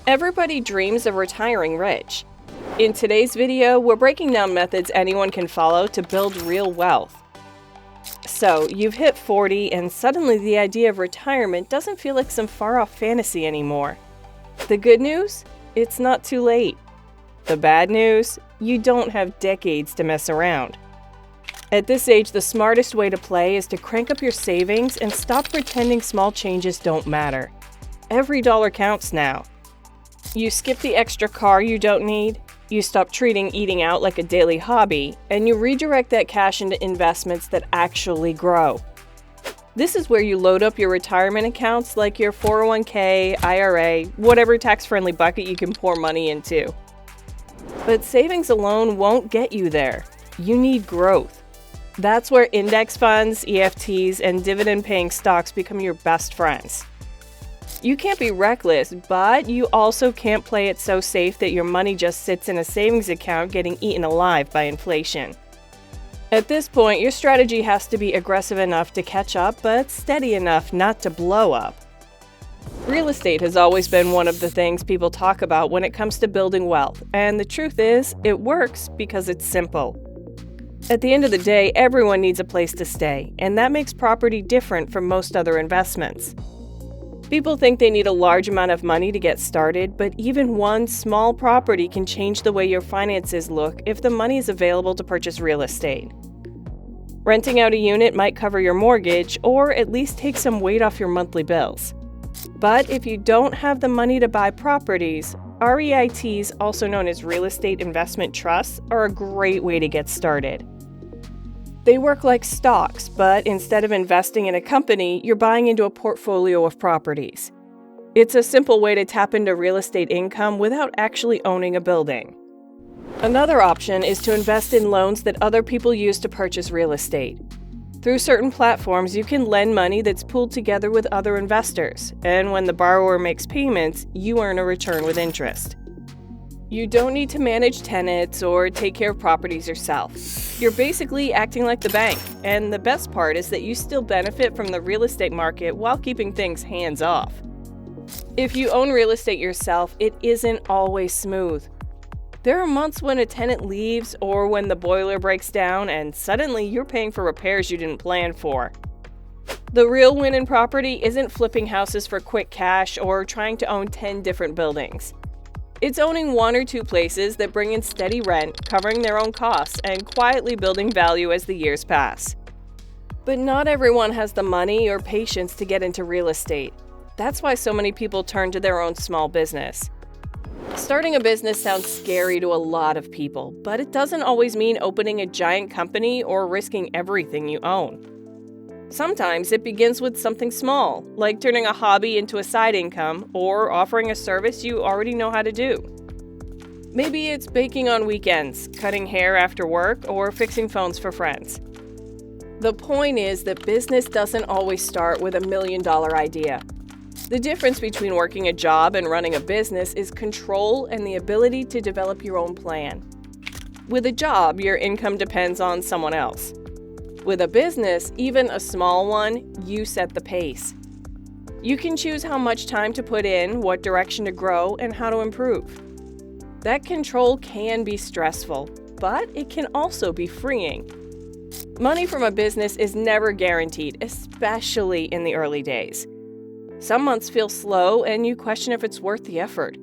Everybody dreams of retiring rich. In today's video, we're breaking down methods anyone can follow to build real wealth. So, you've hit 40 and suddenly the idea of retirement doesn't feel like some far-off fantasy anymore. The good news? It's not too late. The bad news? You don't have decades to mess around. At this age, the smartest way to play is to crank up your savings and stop pretending small changes don't matter. Every dollar counts now. You skip the extra car you don't need, you stop treating eating out like a daily hobby, and you redirect that cash into investments that actually grow. This is where you load up your retirement accounts like your 401k, IRA, whatever tax-friendly bucket you can pour money into. But savings alone won't get you there. You need growth. That's where index funds, EFTs, and dividend-paying stocks become your best friends. You can't be reckless, but you also can't play it so safe that your money just sits in a savings account getting eaten alive by inflation. At this point, your strategy has to be aggressive enough to catch up, but steady enough not to blow up. Real estate has always been one of the things people talk about when it comes to building wealth, and the truth is, it works because it's simple. At the end of the day, everyone needs a place to stay, and that makes property different from most other investments. People think they need a large amount of money to get started, but even one small property can change the way your finances look if the money is available to purchase real estate. Renting out a unit might cover your mortgage or at least take some weight off your monthly bills. But if you don't have the money to buy properties, REITs, also known as real estate investment trusts, are a great way to get started. They work like stocks, but instead of investing in a company, you're buying into a portfolio of properties. It's a simple way to tap into real estate income without actually owning a building. Another option is to invest in loans that other people use to purchase real estate. Through certain platforms, you can lend money that's pooled together with other investors, and when the borrower makes payments, you earn a return with interest. You don't need to manage tenants or take care of properties yourself. You're basically acting like the bank, and the best part is that you still benefit from the real estate market while keeping things hands-off. If you own real estate yourself, it isn't always smooth. There are months when a tenant leaves or when the boiler breaks down and suddenly you're paying for repairs you didn't plan for. The real win in property isn't flipping houses for quick cash or trying to own 10 different buildings. It's owning one or two places that bring in steady rent, covering their own costs, and quietly building value as the years pass. But not everyone has the money or patience to get into real estate. That's why so many people turn to their own small business. Starting a business sounds scary to a lot of people, but it doesn't always mean opening a giant company or risking everything you own. Sometimes it begins with something small, like turning a hobby into a side income or offering a service you already know how to do. Maybe it's baking on weekends, cutting hair after work, or fixing phones for friends. The point is that business doesn't always start with $1 million idea. The difference between working a job and running a business is control and the ability to develop your own plan. With a job, your income depends on someone else. With a business, even a small one, you set the pace. You can choose how much time to put in, what direction to grow, and how to improve. That control can be stressful, but it can also be freeing. Money from a business is never guaranteed, especially in the early days. Some months feel slow and you question if it's worth the effort.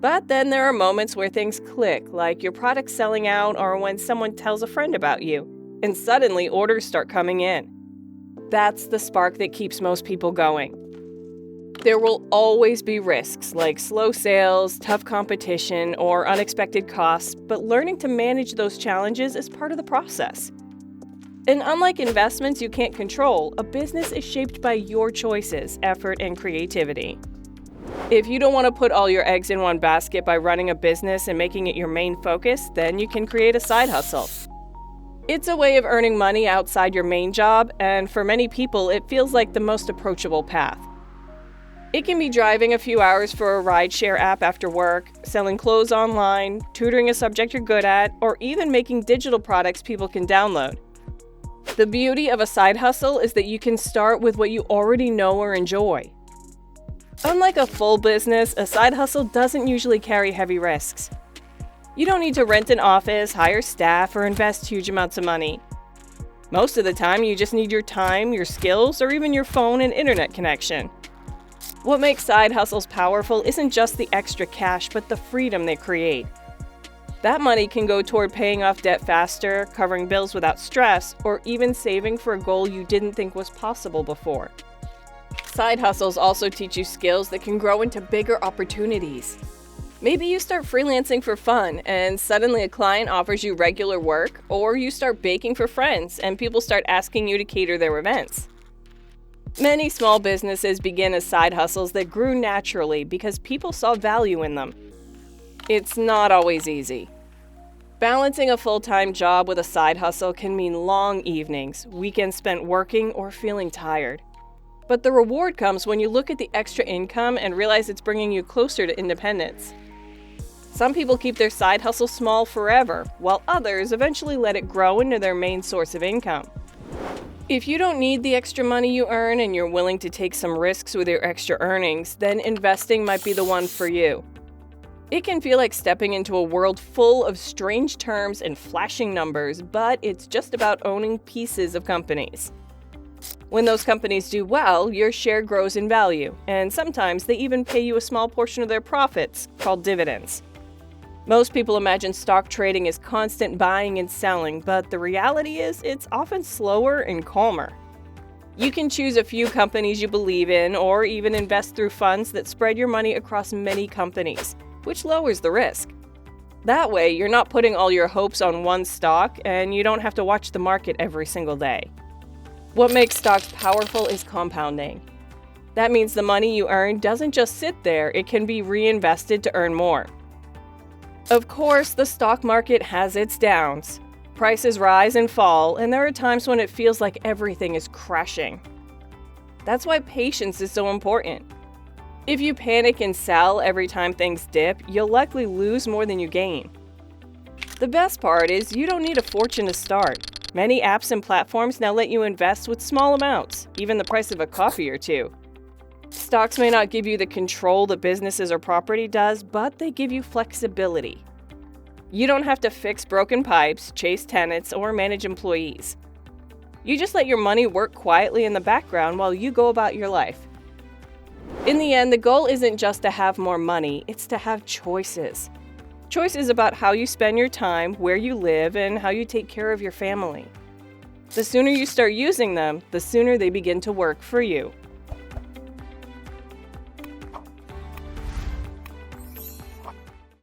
But then there are moments where things click, like your product selling out or when someone tells a friend about you. And suddenly orders start coming in. That's the spark that keeps most people going. There will always be risks like slow sales, tough competition, or unexpected costs, but learning to manage those challenges is part of the process. And unlike investments you can't control, a business is shaped by your choices, effort, and creativity. If you don't want to put all your eggs in one basket by running a business and making it your main focus, then you can create a side hustle. It's a way of earning money outside your main job, and for many people, it feels like the most approachable path. It can be driving a few hours for a rideshare app after work, selling clothes online, tutoring a subject you're good at, or even making digital products people can download. The beauty of a side hustle is that you can start with what you already know or enjoy. Unlike a full business, a side hustle doesn't usually carry heavy risks. You don't need to rent an office, hire staff, or invest huge amounts of money. Most of the time, you just need your time, your skills, or even your phone and internet connection. What makes side hustles powerful isn't just the extra cash, but the freedom they create. That money can go toward paying off debt faster, covering bills without stress, or even saving for a goal you didn't think was possible before. Side hustles also teach you skills that can grow into bigger opportunities. Maybe you start freelancing for fun and suddenly a client offers you regular work, or you start baking for friends and people start asking you to cater their events. Many small businesses begin as side hustles that grew naturally because people saw value in them. It's not always easy. Balancing a full-time job with a side hustle can mean long evenings, weekends spent working or feeling tired. But the reward comes when you look at the extra income and realize it's bringing you closer to independence. Some people keep their side hustle small forever, while others eventually let it grow into their main source of income. If you don't need the extra money you earn and you're willing to take some risks with your extra earnings, then investing might be the one for you. It can feel like stepping into a world full of strange terms and flashing numbers, but it's just about owning pieces of companies. When those companies do well, your share grows in value, and sometimes they even pay you a small portion of their profits, called dividends. Most people imagine stock trading as constant buying and selling, but the reality is it's often slower and calmer. You can choose a few companies you believe in, or even invest through funds that spread your money across many companies, which lowers the risk. That way, you're not putting all your hopes on one stock, and you don't have to watch the market every single day. What makes stocks powerful is compounding. That means the money you earn doesn't just sit there, it can be reinvested to earn more. Of course, the stock market has its downs. Prices rise and fall, and there are times when it feels like everything is crashing. That's why patience is so important. If you panic and sell every time things dip, you'll likely lose more than you gain. The best part is you don't need a fortune to start. Many apps and platforms now let you invest with small amounts, even the price of a coffee or two. Stocks may not give you the control that businesses or property does, but they give you flexibility. You don't have to fix broken pipes, chase tenants, or manage employees. You just let your money work quietly in the background while you go about your life. In the end, the goal isn't just to have more money, it's to have choices. Choices about how you spend your time, where you live, and how you take care of your family. The sooner you start using them, the sooner they begin to work for you.